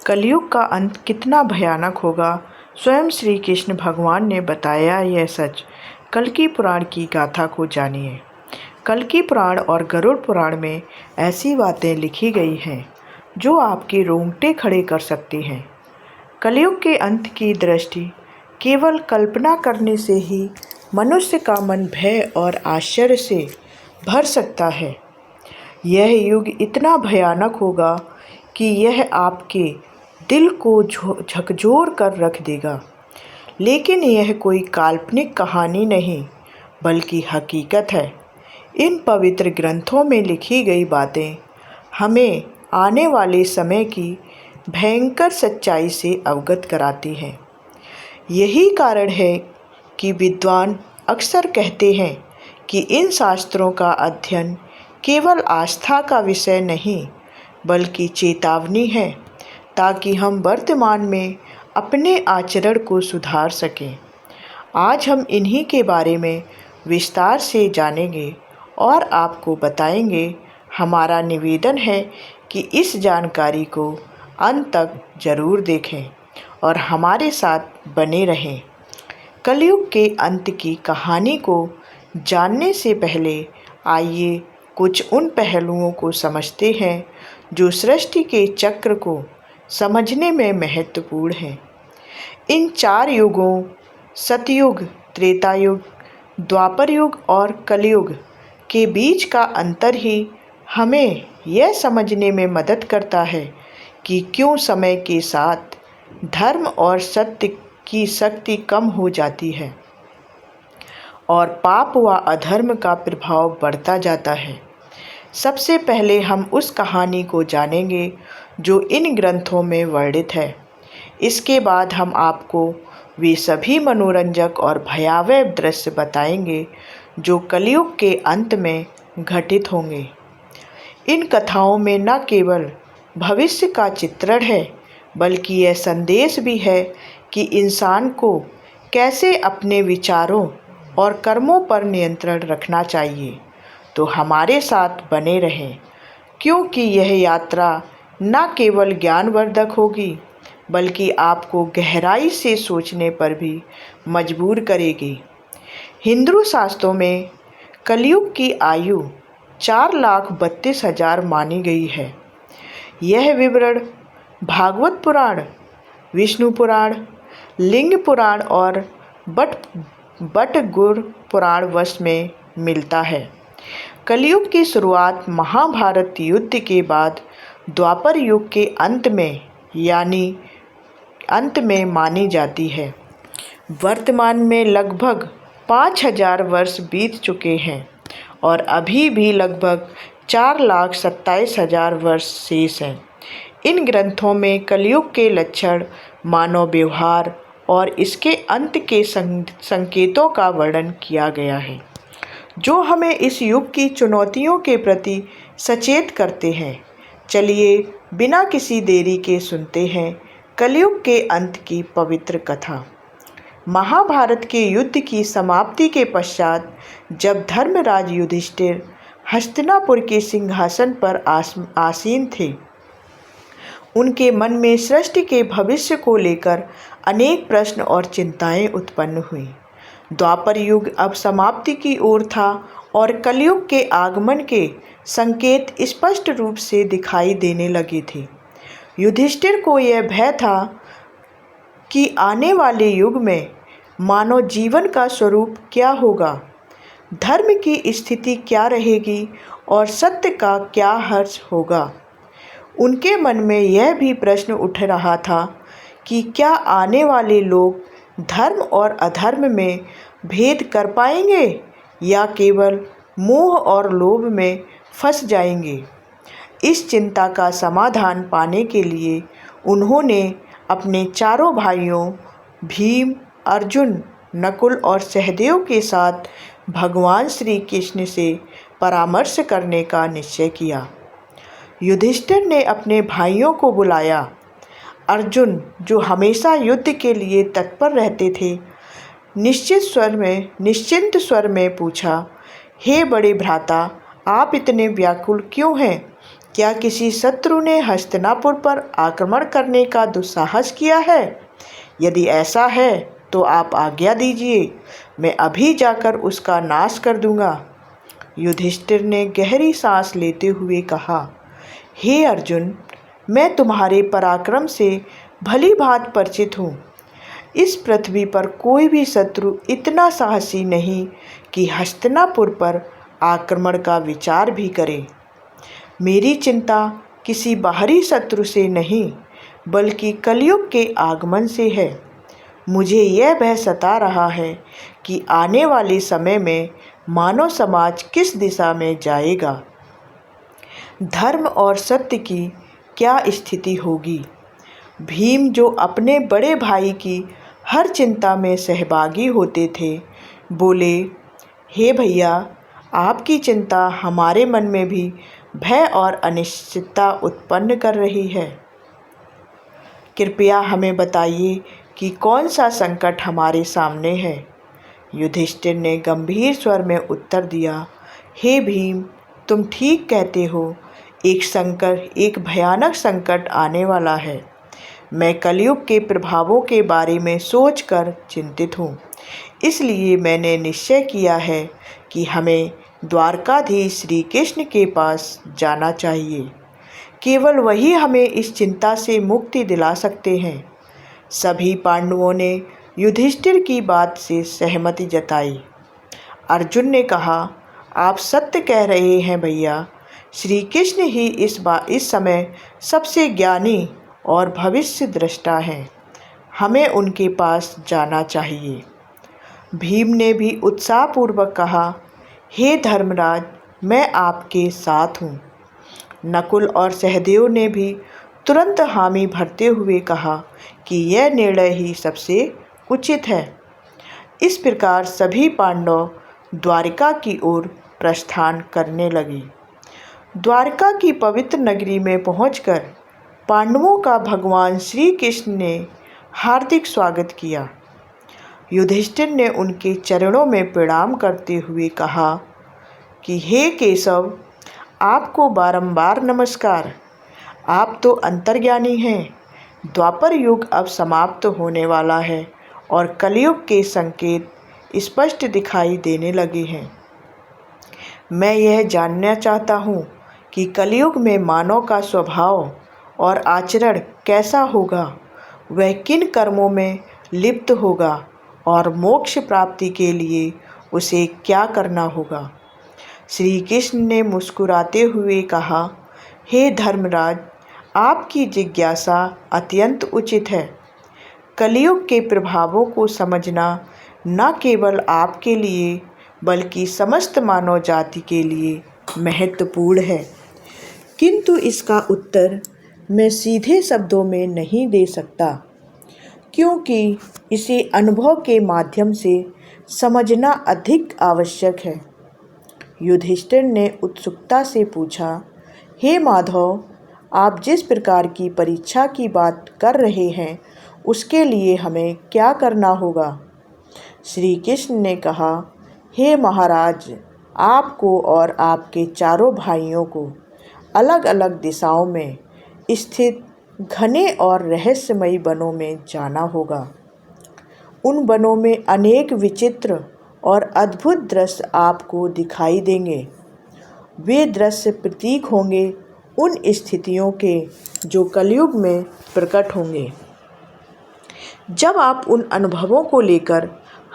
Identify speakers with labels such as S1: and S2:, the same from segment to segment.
S1: कलयुग का अंत कितना भयानक होगा, स्वयं श्री कृष्ण भगवान ने बताया यह सच। कल्कि पुराण की गाथा को जानिए। कल्कि पुराण और गरुड़ पुराण में ऐसी बातें लिखी गई हैं जो आपके रोंगटे खड़े कर सकती हैं। कलयुग के अंत की दृष्टि केवल कल्पना करने से ही मनुष्य का मन भय और आश्चर्य से भर सकता है। यह युग इतना भयानक होगा कि यह आपके दिल को झकझोर कर रख देगा। लेकिन यह कोई काल्पनिक कहानी नहीं, बल्कि हकीकत है। इन पवित्र ग्रंथों में लिखी गई बातें हमें आने वाले समय की भयंकर सच्चाई से अवगत कराती हैं। यही कारण है कि विद्वान अक्सर कहते हैं कि इन शास्त्रों का अध्ययन केवल आस्था का विषय नहीं, बल्कि चेतावनी है, ताकि हम वर्तमान में अपने आचरण को सुधार सकें। आज हम इन्हीं के बारे में विस्तार से जानेंगे और आपको बताएंगे। हमारा निवेदन है कि इस जानकारी को अंत तक जरूर देखें और हमारे साथ बने रहें। कलयुग के अंत की कहानी को जानने से पहले आइए कुछ उन पहलुओं को समझते हैं जो सृष्टि के चक्र को समझने में महत्वपूर्ण हैं। इन 4 युगों सतयुग, त्रेता युग, द्वापर युग और कलयुग के बीच का अंतर ही हमें यह समझने में मदद करता है कि क्यों समय के साथ धर्म और सत्य की शक्ति कम हो जाती है और पाप व अधर्म का प्रभाव बढ़ता जाता है। सबसे पहले हम उस कहानी को जानेंगे जो इन ग्रंथों में वर्णित है। इसके बाद हम आपको वे सभी मनोरंजक और भयावह दृश्य बताएंगे जो कलयुग के अंत में घटित होंगे। इन कथाओं में न केवल भविष्य का चित्रण है, बल्कि यह संदेश भी है कि इंसान को कैसे अपने विचारों और कर्मों पर नियंत्रण रखना चाहिए। तो हमारे साथ बने रहें, क्योंकि यह यात्रा न केवल ज्ञानवर्धक होगी, बल्कि आपको गहराई से सोचने पर भी मजबूर करेगी। हिंदू शास्त्रों में कलयुग की आयु 4,32,000 मानी गई है। यह विवरण भागवत पुराण, विष्णु पुराण, लिंग पुराण और बटगुर पुराण वश में मिलता है। कलयुग की शुरुआत महाभारत युद्ध के बाद द्वापर युग के अंत में मानी जाती है। वर्तमान में लगभग 5,000 वर्ष बीत चुके हैं और अभी भी लगभग 4,27,000 वर्ष शेष हैं। इन ग्रंथों में कलयुग के लक्षण, मानव व्यवहार और इसके अंत के संकेतों का वर्णन किया गया है, जो हमें इस युग की चुनौतियों के प्रति सचेत करते हैं। चलिए बिना किसी देरी के सुनते हैं कलयुग के अंत की पवित्र कथा। महाभारत के युद्ध की समाप्ति के पश्चात जब धर्मराज युधिष्ठिर हस्तिनापुर के सिंहासन पर आसीन थे, उनके मन में सृष्टि के भविष्य को लेकर अनेक प्रश्न और चिंताएं उत्पन्न हुई। द्वापर युग अब समाप्ति की ओर था और कलयुग के आगमन के संकेत स्पष्ट रूप से दिखाई देने लगे थे। युधिष्ठिर को यह भय था कि आने वाले युग में मानव जीवन का स्वरूप क्या होगा, धर्म की स्थिति क्या रहेगी और सत्य का क्या हर्ष होगा। उनके मन में यह भी प्रश्न उठ रहा था कि क्या आने वाले लोग धर्म और अधर्म में भेद कर पाएंगे या केवल मोह और लोभ में फंस जाएंगे। इस चिंता का समाधान पाने के लिए उन्होंने अपने चारों भाइयों भीम, अर्जुन, नकुल और सहदेव के साथ भगवान श्री कृष्ण से परामर्श करने का निश्चय किया। युधिष्ठिर ने अपने भाइयों को बुलाया। अर्जुन, जो हमेशा युद्ध के लिए तत्पर रहते थे, निश्चिंत स्वर में पूछा, हे बड़े भ्राता, आप इतने व्याकुल क्यों हैं? क्या किसी शत्रु ने हस्तिनापुर पर आक्रमण करने का दुस्साहस किया है? यदि ऐसा है तो आप आज्ञा दीजिए, मैं अभी जाकर उसका नाश कर दूंगा। युधिष्ठिर ने गहरी सांस लेते हुए कहा, हे अर्जुन, मैं तुम्हारे पराक्रम से भली भांति परिचित हूँ। इस पृथ्वी पर कोई भी शत्रु इतना साहसी नहीं कि हस्तिनापुर पर आक्रमण का विचार भी करे। मेरी चिंता किसी बाहरी शत्रु से नहीं, बल्कि कलयुग के आगमन से है। मुझे यह भय सता रहा है कि आने वाले समय में मानव समाज किस दिशा में जाएगा, धर्म और सत्य की क्या स्थिति होगी। भीम, जो अपने बड़े भाई की हर चिंता में सहभागी होते थे, बोले, हे भैया, आपकी चिंता हमारे मन में भी भय और अनिश्चितता उत्पन्न कर रही है। कृपया हमें बताइए कि कौन सा संकट हमारे सामने है। युधिष्ठिर ने गंभीर स्वर में उत्तर दिया, हे भीम, तुम ठीक कहते हो। एक भयानक संकट आने वाला है। मैं कलयुग के प्रभावों के बारे में सोचकर चिंतित हूँ। इसलिए मैंने निश्चय किया है कि हमें द्वारकाधीश श्री कृष्ण के पास जाना चाहिए। केवल वही हमें इस चिंता से मुक्ति दिला सकते हैं। सभी पांडवों ने युधिष्ठिर की बात से सहमति जताई। अर्जुन ने कहा, आप सत्य कह रहे हैं भैया। श्री कृष्ण ही इस समय सबसे ज्ञानी और भविष्य दृष्टा हैं। हमें उनके पास जाना चाहिए। भीम ने भी उत्साहपूर्वक कहा, हे धर्मराज, मैं आपके साथ हूँ। नकुल और सहदेव ने भी तुरंत हामी भरते हुए कहा कि यह निर्णय ही सबसे उचित है। इस प्रकार सभी पांडव द्वारिका की ओर प्रस्थान करने लगे। द्वारका की पवित्र नगरी में पहुंचकर पांडवों का भगवान श्री कृष्ण ने हार्दिक स्वागत किया। युधिष्ठिर ने उनके चरणों में प्रणाम करते हुए कहा कि हे केशव, आपको बारंबार नमस्कार। आप तो अंतर्ज्ञानी हैं। द्वापर युग अब समाप्त होने वाला है और कलयुग के संकेत स्पष्ट दिखाई देने लगे हैं। मैं यह जानना चाहता हूँ कि कलयुग में मानव का स्वभाव और आचरण कैसा होगा, वह किन कर्मों में लिप्त होगा और मोक्ष प्राप्ति के लिए उसे क्या करना होगा। श्री कृष्ण ने मुस्कुराते हुए कहा, हे धर्मराज, आपकी जिज्ञासा अत्यंत उचित है। कलयुग के प्रभावों को समझना न केवल आपके लिए बल्कि समस्त मानव जाति के लिए महत्वपूर्ण है, किंतु इसका उत्तर मैं सीधे शब्दों में नहीं दे सकता, क्योंकि इसे अनुभव के माध्यम से समझना अधिक आवश्यक है। युधिष्ठिर ने उत्सुकता से पूछा, हे माधव, आप जिस प्रकार की परीक्षा की बात कर रहे हैं उसके लिए हमें क्या करना होगा। श्री कृष्ण ने कहा, हे महाराज, आपको और आपके चारों भाइयों को अलग अलग दिशाओं में स्थित घने और रहस्यमयी वनों में जाना होगा। उन वनों में अनेक विचित्र और अद्भुत दृश्य आपको दिखाई देंगे। वे दृश्य प्रतीक होंगे उन स्थितियों के जो कलयुग में प्रकट होंगे। जब आप उन अनुभवों को लेकर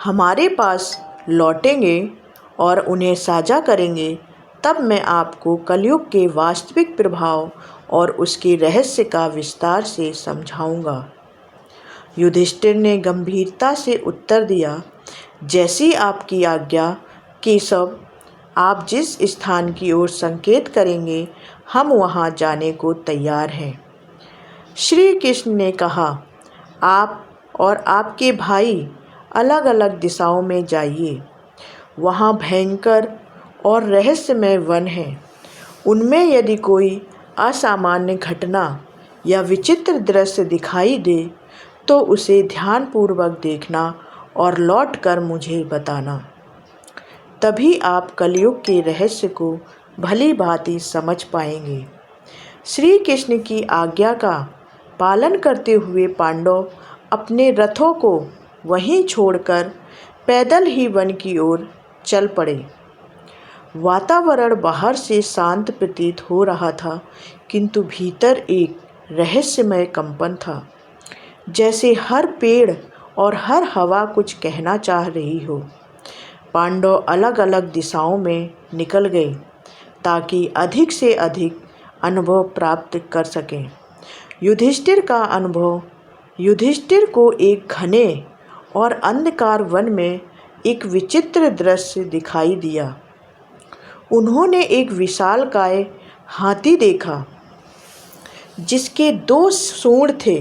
S1: हमारे पास लौटेंगे और उन्हें साझा करेंगे, तब मैं आपको कलयुग के वास्तविक प्रभाव और उसके रहस्य का विस्तार से समझाऊंगा। युधिष्ठिर ने गंभीरता से उत्तर दिया, जैसी आपकी आज्ञा केशव। आप जिस स्थान की ओर संकेत करेंगे, हम वहां जाने को तैयार हैं। श्री कृष्ण ने कहा, आप और आपके भाई अलग अलग दिशाओं में जाइए। वहाँ भयंकर और रहस्यमय वन हैं। उनमें यदि कोई असामान्य घटना या विचित्र दृश्य दिखाई दे तो उसे ध्यानपूर्वक देखना और लौटकर मुझे बताना। तभी आप कलयुग के रहस्य को भली भांति समझ पाएंगे। श्री कृष्ण की आज्ञा का पालन करते हुए पांडव अपने रथों को वहीं छोड़कर पैदल ही वन की ओर चल पड़े। वातावरण बाहर से शांत प्रतीत हो रहा था, किंतु भीतर एक रहस्यमय कंपन था, जैसे हर पेड़ और हर हवा कुछ कहना चाह रही हो। पांडव अलग अलग दिशाओं में निकल गए ताकि अधिक से अधिक अनुभव प्राप्त कर सकें। युधिष्ठिर को एक घने और अंधकार वन में एक विचित्र दृश्य दिखाई दिया। उन्होंने एक विशालकाय हाथी देखा जिसके 2 सूंड थे।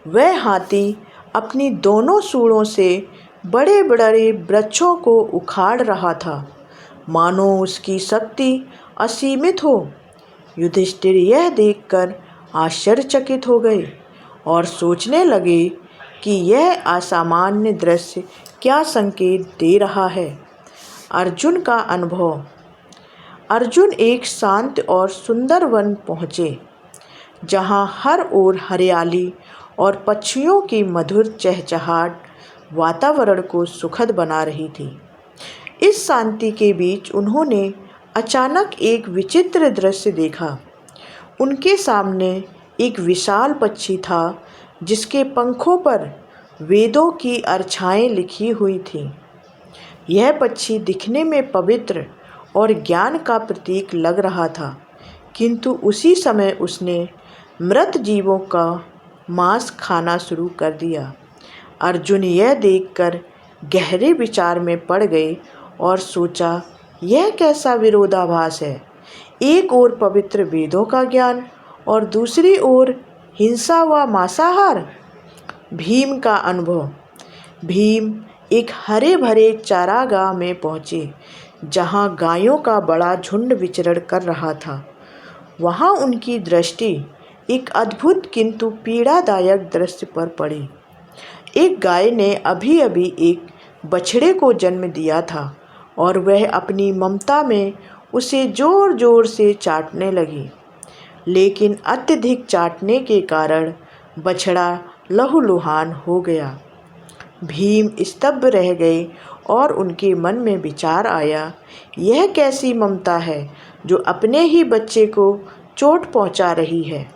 S1: वह हाथी अपनी दोनों सूंडों से बड़े बड़े वृक्षों को उखाड़ रहा था, मानो उसकी शक्ति असीमित हो। युधिष्ठिर यह देखकर आश्चर्यचकित हो गए और सोचने लगे कि यह असामान्य दृश्य क्या संकेत दे रहा है। अर्जुन का अनुभव। अर्जुन एक शांत और सुंदर वन पहुँचे, जहाँ हर ओर हरियाली और पक्षियों की मधुर चहचहाट वातावरण को सुखद बना रही थी। इस शांति के बीच उन्होंने अचानक एक विचित्र दृश्य देखा। उनके सामने एक विशाल पक्षी था जिसके पंखों पर वेदों की अर्चाएं लिखी हुई थीं। यह पक्षी दिखने में पवित्र और ज्ञान का प्रतीक लग रहा था, किंतु उसी समय उसने मृत जीवों का मांस खाना शुरू कर दिया। अर्जुन यह देखकर गहरे विचार में पड़ गए और सोचा, यह कैसा विरोधाभास है। एक ओर पवित्र वेदों का ज्ञान और दूसरी ओर हिंसा व मांसाहार। भीम का अनुभव। भीम एक हरे भरे चारागाह में पहुँचे, जहाँ गायों का बड़ा झुंड विचरण कर रहा था। वहाँ उनकी दृष्टि एक अद्भुत किंतु पीड़ादायक दृश्य पर पड़ी। एक गाय ने अभी अभी एक बछड़े को जन्म दिया था और वह अपनी ममता में उसे जोर जोर से चाटने लगी, लेकिन अत्यधिक चाटने के कारण बछड़ा लहूलुहान हो गया। भीम स्तब्ध रह गए और उनके मन में विचार आया, यह कैसी ममता है जो अपने ही बच्चे को चोट पहुंचा रही है।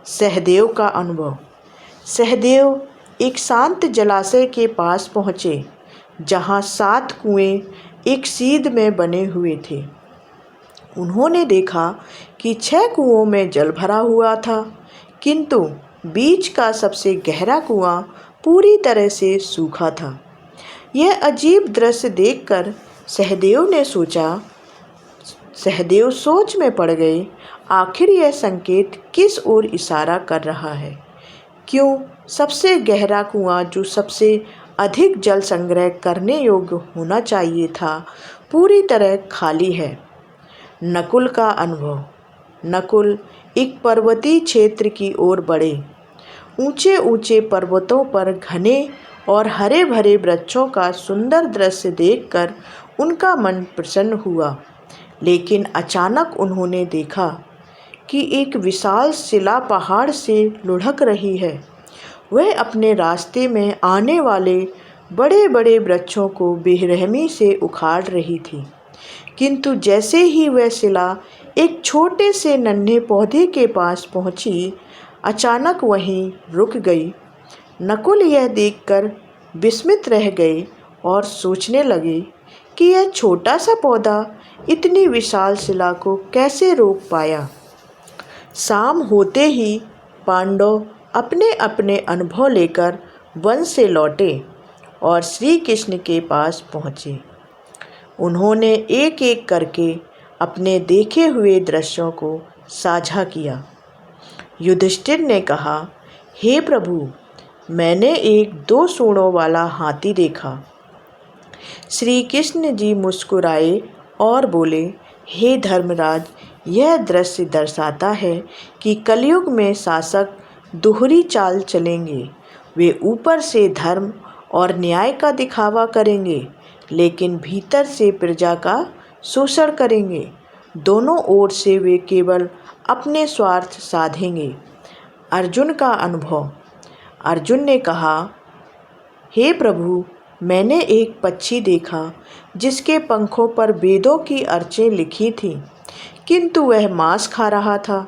S1: सहदेव का अनुभव। सहदेव एक शांत जलाशय के पास पहुँचे, जहाँ 7 कुएं एक सीध में बने हुए थे। उन्होंने देखा कि 6 कुओं में जल भरा हुआ था, किंतु बीच का सबसे गहरा कुआं पूरी तरह से सूखा था। यह अजीब दृश्य देखकर सहदेव सोच में पड़ गए। आखिर यह संकेत किस ओर इशारा कर रहा है? क्यों सबसे गहरा कुआं, जो सबसे अधिक जल संग्रह करने योग्य होना चाहिए था, पूरी तरह खाली है? नकुल का अनुभव। नकुल एक पर्वतीय क्षेत्र की ओर बढ़े। ऊंचे ऊंचे पर्वतों पर घने और हरे भरे वृक्षों का सुंदर दृश्य देखकर उनका मन प्रसन्न हुआ, लेकिन अचानक उन्होंने देखा कि एक विशाल शिला पहाड़ से लुढ़क रही है। वह अपने रास्ते में आने वाले बड़े बड़े वृक्षों को बेरहमी से उखाड़ रही थी, किंतु जैसे ही वह शिला एक छोटे से नन्हे पौधे के पास पहुंची, अचानक वहीं रुक गई। नकुल यह देखकर विस्मित रह गए और सोचने लगे कि यह छोटा सा पौधा इतनी विशाल शिला को कैसे रोक पाया। शाम होते ही पांडव अपने अपने अनुभव लेकर वन से लौटे और श्री कृष्ण के पास पहुँचे। उन्होंने एक एक करके अपने देखे हुए दृश्यों को साझा किया। युधिष्ठिर ने कहा, हे प्रभु, मैंने एक 2 सूंडों वाला हाथी देखा। श्री कृष्ण जी मुस्कुराए और बोले, हे धर्मराज, यह दृश्य दर्शाता है कि कलयुग में शासक दोहरी चाल चलेंगे। वे ऊपर से धर्म और न्याय का दिखावा करेंगे, लेकिन भीतर से प्रजा का शोषण करेंगे। दोनों ओर से वे केवल अपने स्वार्थ साधेंगे। अर्जुन का अनुभव। अर्जुन ने कहा, हे प्रभु, मैंने एक पक्षी देखा जिसके पंखों पर वेदों की अर्चें लिखी थीं, किंतु वह मांस खा रहा था।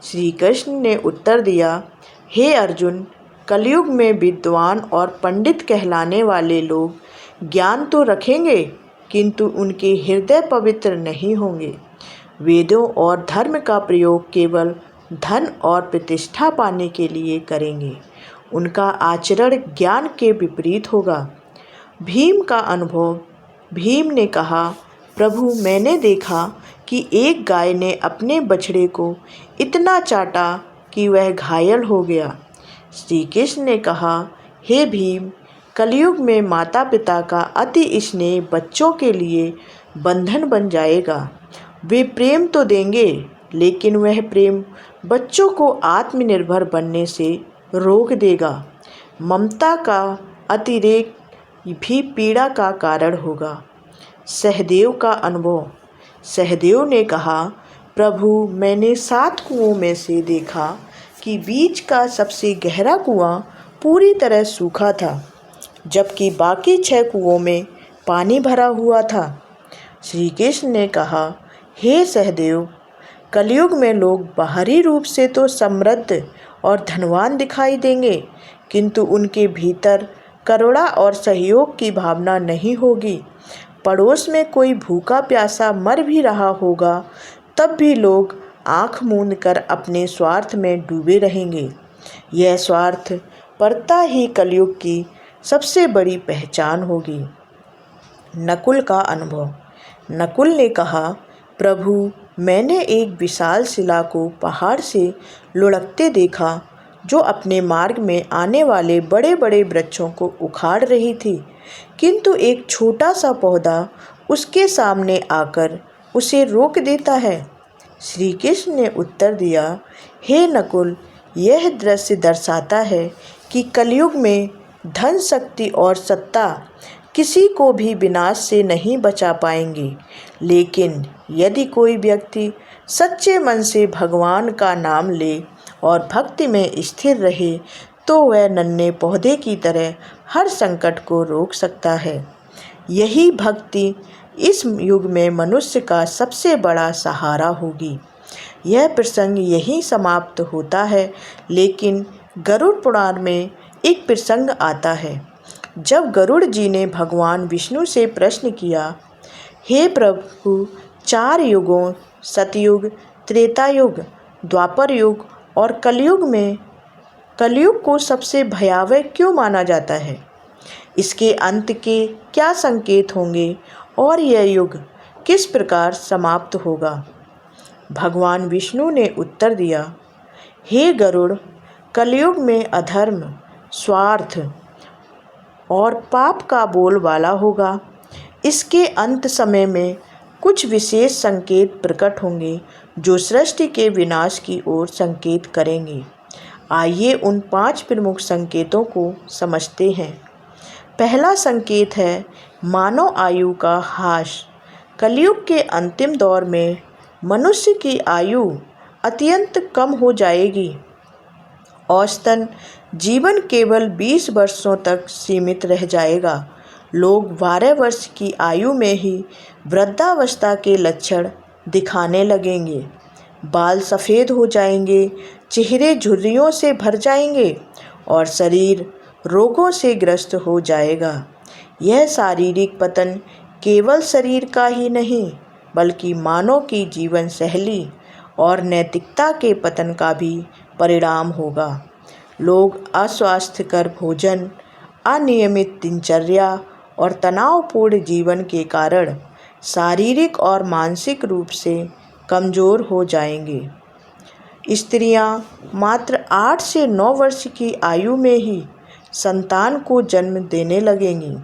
S1: श्री कृष्ण ने उत्तर दिया, हे अर्जुन, कलयुग में विद्वान और पंडित कहलाने वाले लोग ज्ञान तो रखेंगे, किंतु उनके हृदय पवित्र नहीं होंगे। वेदों और धर्म का प्रयोग केवल धन और प्रतिष्ठा पाने के लिए करेंगे। उनका आचरण ज्ञान के विपरीत होगा। भीम का अनुभव। भीम ने कहा, प्रभु, मैंने देखा कि एक गाय ने अपने बछड़े को इतना चाटा कि वह घायल हो गया। श्री कृष्ण ने कहा, हे भीम, कलयुग में माता पिता का अति स्नेह बच्चों के लिए बंधन बन जाएगा। वे प्रेम तो देंगे, लेकिन वह प्रेम बच्चों को आत्मनिर्भर बनने से रोक देगा। ममता का अतिरेक भी पीड़ा का कारण होगा। सहदेव का अनुभव। सहदेव ने कहा, प्रभु, मैंने 7 कुओं में से देखा कि बीच का सबसे गहरा कुआं पूरी तरह सूखा था, जबकि बाकी 6 कुओं में पानी भरा हुआ था। श्री कृष्ण ने कहा, हे सहदेव, कलयुग में लोग बाहरी रूप से तो समृद्ध और धनवान दिखाई देंगे, किंतु उनके भीतर करुणा और सहयोग की भावना नहीं होगी। पड़ोस में कोई भूखा प्यासा मर भी रहा होगा, तब भी लोग आंख मूंद कर अपने स्वार्थ में डूबे रहेंगे। यह स्वार्थ परता ही कलयुग की सबसे बड़ी पहचान होगी। नकुल का अनुभव। नकुल ने कहा, प्रभु, मैंने एक विशाल शिला को पहाड़ से लुढ़कते देखा, जो अपने मार्ग में आने वाले बड़े बड़े वृक्षों को उखाड़ रही थी, किंतु एक छोटा सा पौधा उसके सामने आकर उसे रोक देता है। श्री कृष्ण ने उत्तर दिया, हे नकुल, यह दृश्य दर्शाता है कि कलयुग में धन, शक्ति और सत्ता किसी को भी विनाश से नहीं बचा पाएंगी, लेकिन यदि कोई व्यक्ति सच्चे मन से भगवान का नाम ले और भक्ति में स्थिर रहे, तो वह नन्हे पौधे की तरह हर संकट को रोक सकता है। यही भक्ति इस युग में मनुष्य का सबसे बड़ा सहारा होगी। यह प्रसंग यहीं समाप्त होता है, लेकिन गरुड़ पुराण में एक प्रसंग आता है, जब गरुड़ जी ने भगवान विष्णु से प्रश्न किया, हे प्रभु, 4 युगों सतयुग, त्रेता युग, द्वापर युग और कलयुग में कलयुग को सबसे भयावह क्यों माना जाता है? इसके अंत के क्या संकेत होंगे और यह युग किस प्रकार समाप्त होगा? भगवान विष्णु ने उत्तर दिया, हे गरुड़, कलयुग में अधर्म, स्वार्थ और पाप का बोलबाला होगा। इसके अंत समय में कुछ विशेष संकेत प्रकट होंगे जो सृष्टि के विनाश की ओर संकेत करेंगे। आइए उन 5 प्रमुख संकेतों को समझते हैं। पहला संकेत है मानव आयु का ह्रास। कलयुग के अंतिम दौर में मनुष्य की आयु अत्यंत कम हो जाएगी। औसतन जीवन केवल 20 वर्षों तक सीमित रह जाएगा। लोग 12 वर्ष की आयु में ही वृद्धावस्था के लक्षण दिखाने लगेंगे। बाल सफ़ेद हो जाएंगे, चेहरे झुर्रियों से भर जाएंगे और शरीर रोगों से ग्रस्त हो जाएगा। यह शारीरिक पतन केवल शरीर का ही नहीं, बल्कि मानव की जीवन शैली और नैतिकता के पतन का भी परिणाम होगा। लोग अस्वास्थ्यकर भोजन, अनियमित दिनचर्या और तनावपूर्ण जीवन के कारण शारीरिक और मानसिक रूप से कमज़ोर हो जाएंगे। स्त्रियां मात्र 8 से 9 वर्ष की आयु में ही संतान को जन्म देने लगेंगी,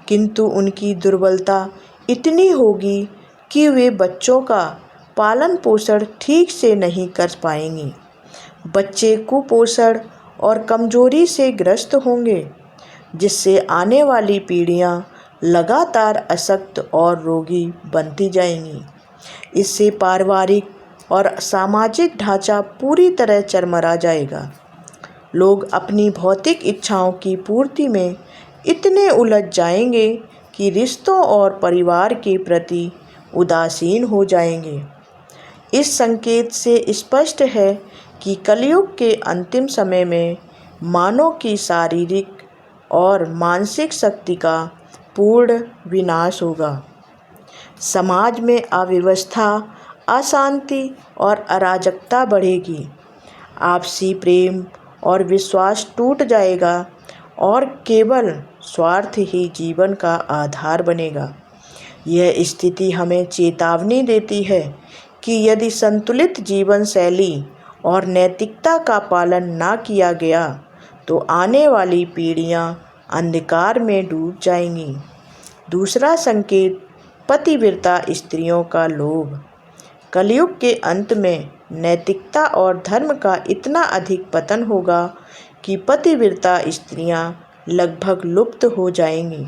S1: किंतु उनकी दुर्बलता इतनी होगी कि वे बच्चों का पालन पोषण ठीक से नहीं कर पाएंगी। बच्चे कुपोषण और कमजोरी से ग्रस्त होंगे, जिससे आने वाली पीढ़ियां लगातार अशक्त और रोगी बनती जाएंगी। इससे पारिवारिक और सामाजिक ढांचा पूरी तरह चरमरा जाएगा। लोग अपनी भौतिक इच्छाओं की पूर्ति में इतने उलझ जाएंगे कि रिश्तों और परिवार के प्रति उदासीन हो जाएंगे। इस संकेत से स्पष्ट है कि कलयुग के अंतिम समय में मानव की शारीरिक और मानसिक शक्ति का पूर्ण विनाश होगा। समाज में अव्यवस्था, अशांति और अराजकता बढ़ेगी। आपसी प्रेम और विश्वास टूट जाएगा और केवल स्वार्थ ही जीवन का आधार बनेगा। यह स्थिति हमें चेतावनी देती है कि यदि संतुलित जीवन शैली और नैतिकता का पालन न किया गया तो आने वाली पीढ़ियां अंधकार में डूब जाएंगी। दूसरा संकेत, पतिव्रता स्त्रियों का लोभ। कलयुग के अंत में नैतिकता और धर्म का इतना अधिक पतन होगा कि पतिव्रता स्त्रियां लगभग लुप्त हो जाएंगी।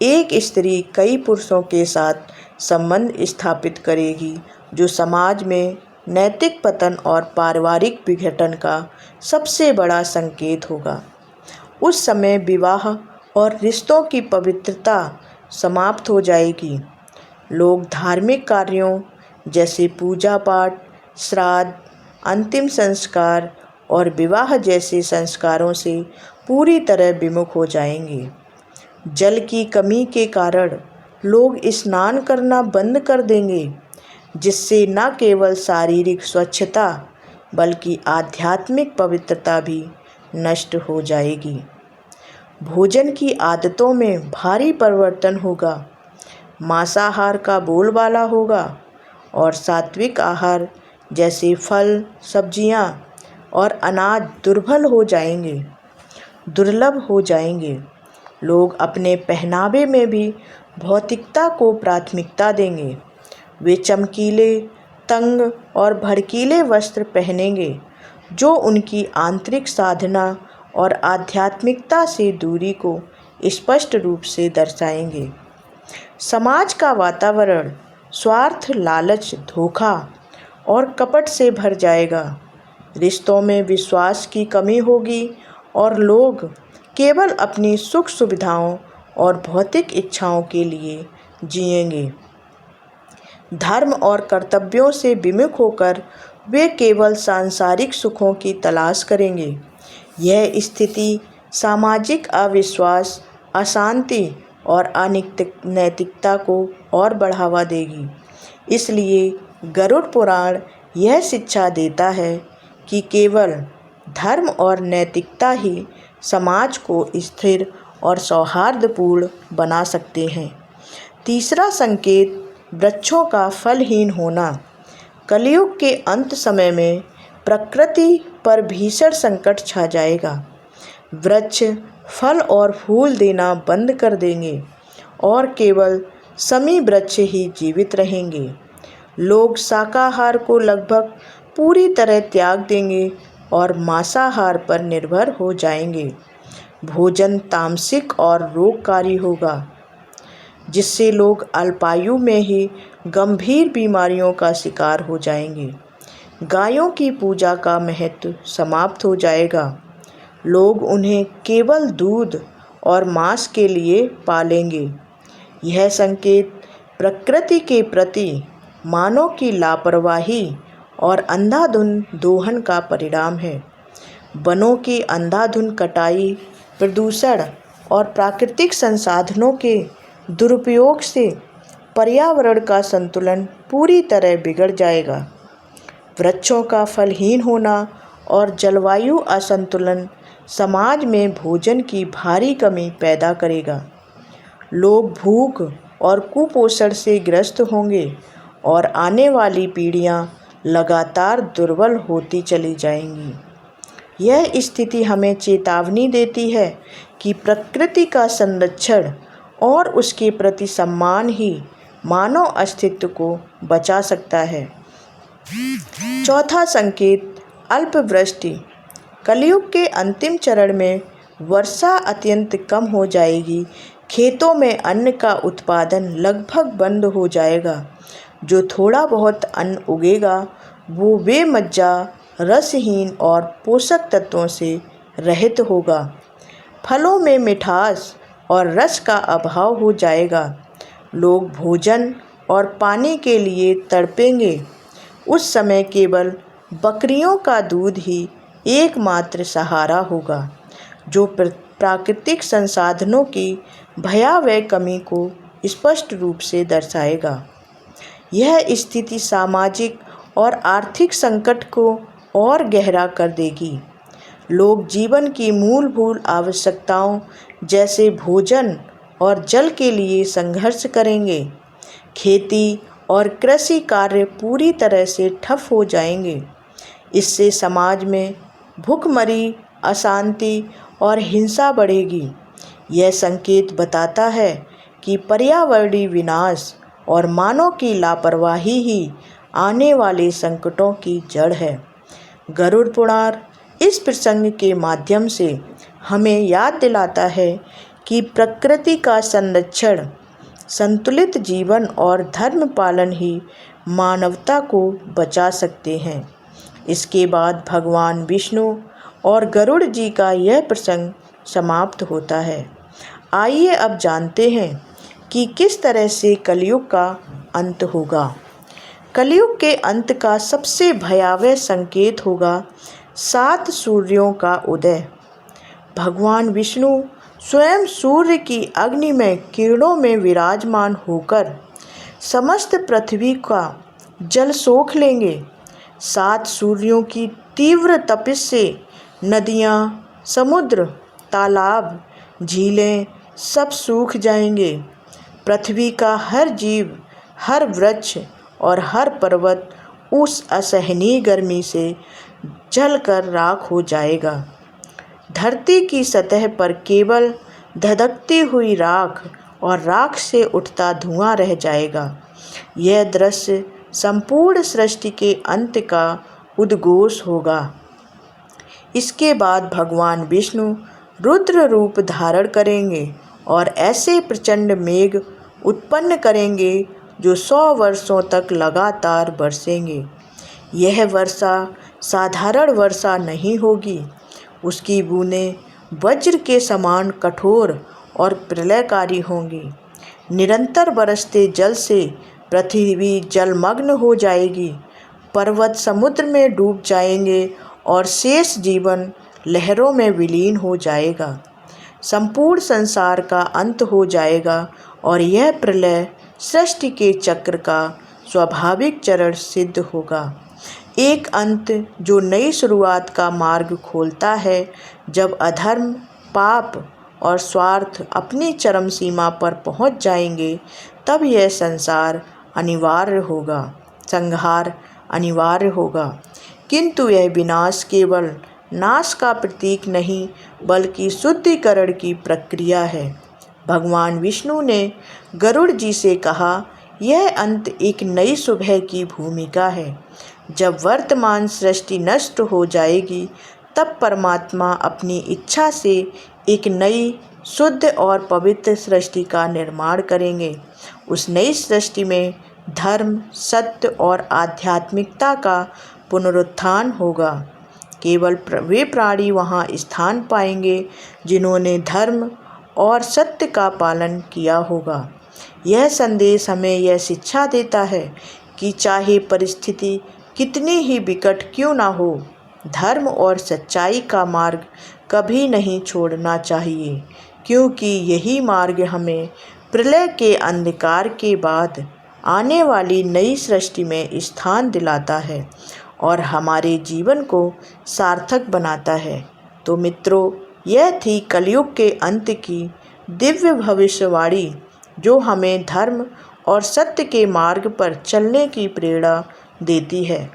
S1: एक स्त्री कई पुरुषों के साथ संबंध स्थापित करेगी, जो समाज में नैतिक पतन और पारिवारिक विघटन का सबसे बड़ा संकेत होगा। उस समय विवाह और रिश्तों की पवित्रता समाप्त हो जाएगी। लोग धार्मिक कार्यों जैसे पूजा पाठ, श्राद्ध, अंतिम संस्कार और विवाह जैसे संस्कारों से पूरी तरह विमुख हो जाएंगे। जल की कमी के कारण लोग स्नान करना बंद कर देंगे, जिससे न केवल शारीरिक स्वच्छता बल्कि आध्यात्मिक पवित्रता भी नष्ट हो जाएगी। भोजन की आदतों में भारी परिवर्तन होगा। मांसाहार का बोलबाला होगा और सात्विक आहार जैसे फल, सब्जियां और अनाज दुर्लभ हो जाएंगे। लोग अपने पहनावे में भी भौतिकता को प्राथमिकता देंगे। वे चमकीले, तंग और भड़कीले वस्त्र पहनेंगे, जो उनकी आंतरिक साधना और आध्यात्मिकता से दूरी को स्पष्ट रूप से दर्शाएंगे। समाज का वातावरण स्वार्थ, लालच, धोखा और कपट से भर जाएगा। रिश्तों में विश्वास की कमी होगी और लोग केवल अपनी सुख सुविधाओं और भौतिक इच्छाओं के लिए जिएंगे। धर्म और कर्तव्यों से विमुख होकर वे केवल सांसारिक सुखों की तलाश करेंगे। यह स्थिति सामाजिक अविश्वास, अशांति और अनैतिकता को और बढ़ावा देगी। इसलिए गरुड़ पुराण यह शिक्षा देता है कि केवल धर्म और नैतिकता ही समाज को स्थिर और सौहार्दपूर्ण बना सकते हैं। तीसरा संकेत, वृक्षों का फलहीन होना। कलयुग के अंत समय में प्रकृति पर भीषण संकट छा जाएगा। वृक्ष फल और फूल देना बंद कर देंगे और केवल समी वृक्ष ही जीवित रहेंगे। लोग शाकाहार को लगभग पूरी तरह त्याग देंगे और मांसाहार पर निर्भर हो जाएंगे। भोजन तामसिक और रोगकारी होगा, जिससे लोग अल्पायु में ही गंभीर बीमारियों का शिकार हो जाएंगे। गायों की पूजा का महत्व समाप्त हो जाएगा। लोग उन्हें केवल दूध और मांस के लिए पालेंगे। यह संकेत प्रकृति के प्रति मानव की लापरवाही और अंधाधुंध दोहन का परिणाम है। वनों की अंधाधुंध कटाई, प्रदूषण और प्राकृतिक संसाधनों के दुरुपयोग से पर्यावरण का संतुलन पूरी तरह बिगड़ जाएगा। वृक्षों का फलहीन होना और जलवायु असंतुलन समाज में भोजन की भारी कमी पैदा करेगा। लोग भूख और कुपोषण से ग्रस्त होंगे और आने वाली पीढ़ियां लगातार दुर्बल होती चली जाएंगी। यह स्थिति हमें चेतावनी देती है कि प्रकृति का संरक्षण और उसके प्रति सम्मान ही मानव अस्तित्व को बचा सकता है। चौथा संकेत, अल्पवृष्टि। कलयुग के अंतिम चरण में वर्षा अत्यंत कम हो जाएगी। खेतों में अन्न का उत्पादन लगभग बंद हो जाएगा। जो थोड़ा बहुत अन्न उगेगा वो बेमज्जा, रसहीन और पोषक तत्वों से रहित होगा। फलों में मिठास और रस का अभाव हो जाएगा। लोग भोजन और पानी के लिए तड़पेंगे। उस समय केवल बकरियों का दूध ही एकमात्र सहारा होगा, जो प्राकृतिक संसाधनों की भयावह कमी को स्पष्ट रूप से दर्शाएगा। यह स्थिति सामाजिक और आर्थिक संकट को और गहरा कर देगी। लोग जीवन की मूलभूत आवश्यकताओं जैसे भोजन और जल के लिए संघर्ष करेंगे। खेती और कृषि कार्य पूरी तरह से ठप हो जाएंगे। इससे समाज में भूखमरी, अशांति और हिंसा बढ़ेगी। यह संकेत बताता है कि पर्यावरणीय विनाश और मानव की लापरवाही ही आने वाले संकटों की जड़ है। गरुड़ पुराण इस प्रसंग के माध्यम से हमें याद दिलाता है कि प्रकृति का संरक्षण, संतुलित जीवन और धर्म पालन ही मानवता को बचा सकते हैं। इसके बाद भगवान विष्णु और गरुड़ जी का यह प्रसंग समाप्त होता है। आइए अब जानते हैं कि किस तरह से कलयुग का अंत होगा। कलयुग के अंत का सबसे भयावह संकेत होगा 7 सूर्यों का उदय। भगवान विष्णु स्वयं सूर्य की अग्निमय किरणों में विराजमान होकर समस्त पृथ्वी का जल सोख लेंगे। 7 सूर्यों की तीव्र तपिश से नदियाँ, समुद्र, तालाब, झीलें सब सूख जाएंगे। पृथ्वी का हर जीव, हर वृक्ष और हर पर्वत उस असहनीय गर्मी से जलकर राख हो जाएगा। धरती की सतह पर केवल धधकती हुई राख और राख से उठता धुआं रह जाएगा। यह दृश्य संपूर्ण सृष्टि के अंत का उद्घोष होगा। इसके बाद भगवान विष्णु रुद्र रूप धारण करेंगे और ऐसे प्रचंड मेघ उत्पन्न करेंगे जो 100 वर्षों तक लगातार बरसेंगे। यह वर्षा साधारण वर्षा नहीं होगी। उसकी बूंदें वज्र के समान कठोर और प्रलयकारी होंगी। निरंतर बरसते जल से पृथ्वी जलमग्न हो जाएगी। पर्वत समुद्र में डूब जाएंगे और शेष जीवन लहरों में विलीन हो जाएगा। संपूर्ण संसार का अंत हो जाएगा और यह प्रलय सृष्टि के चक्र का स्वाभाविक चरण सिद्ध होगा। एक अंत जो नई शुरुआत का मार्ग खोलता है। जब अधर्म, पाप और स्वार्थ अपनी चरम सीमा पर पहुंच जाएंगे, तब यह संहार अनिवार्य होगा। किंतु यह विनाश केवल नाश का प्रतीक नहीं, बल्कि शुद्धिकरण की प्रक्रिया है। भगवान विष्णु ने गरुड़ जी से कहा, यह अंत एक नई सुबह की भूमिका है। जब वर्तमान सृष्टि नष्ट हो जाएगी, तब परमात्मा अपनी इच्छा से एक नई, शुद्ध और पवित्र सृष्टि का निर्माण करेंगे। उस नई सृष्टि में धर्म, सत्य और आध्यात्मिकता का पुनरुत्थान होगा। केवल वे प्राणी वहाँ स्थान पाएंगे जिन्होंने धर्म और सत्य का पालन किया होगा। यह संदेश हमें यह शिक्षा देता है कि चाहे परिस्थिति कितनी ही विकट क्यों ना हो, धर्म और सच्चाई का मार्ग कभी नहीं छोड़ना चाहिए, क्योंकि यही मार्ग हमें प्रलय के अंधकार के बाद आने वाली नई सृष्टि में स्थान दिलाता है और हमारे जीवन को सार्थक बनाता है। तो मित्रों, यह थी कलयुग के अंत की दिव्य भविष्यवाणी, जो हमें धर्म और सत्य के मार्ग पर चलने की प्रेरणा देती है।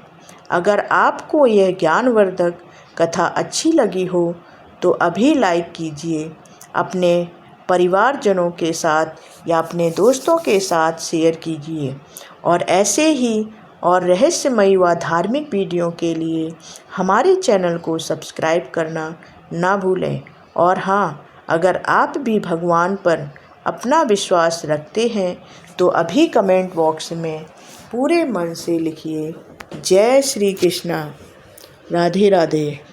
S1: अगर आपको यह ज्ञानवर्धक कथा अच्छी लगी हो तो अभी लाइक कीजिए, अपने परिवारजनों के साथ या अपने दोस्तों के साथ शेयर कीजिए और ऐसे ही और रहस्यमयी व धार्मिक वीडियो के लिए हमारे चैनल को सब्सक्राइब करना ना भूलें। और हाँ, अगर आप भी भगवान पर अपना विश्वास रखते हैं तो अभी कमेंट बॉक्स में पूरे मन से लिखिए। जय श्री कृष्णा। राधे राधे।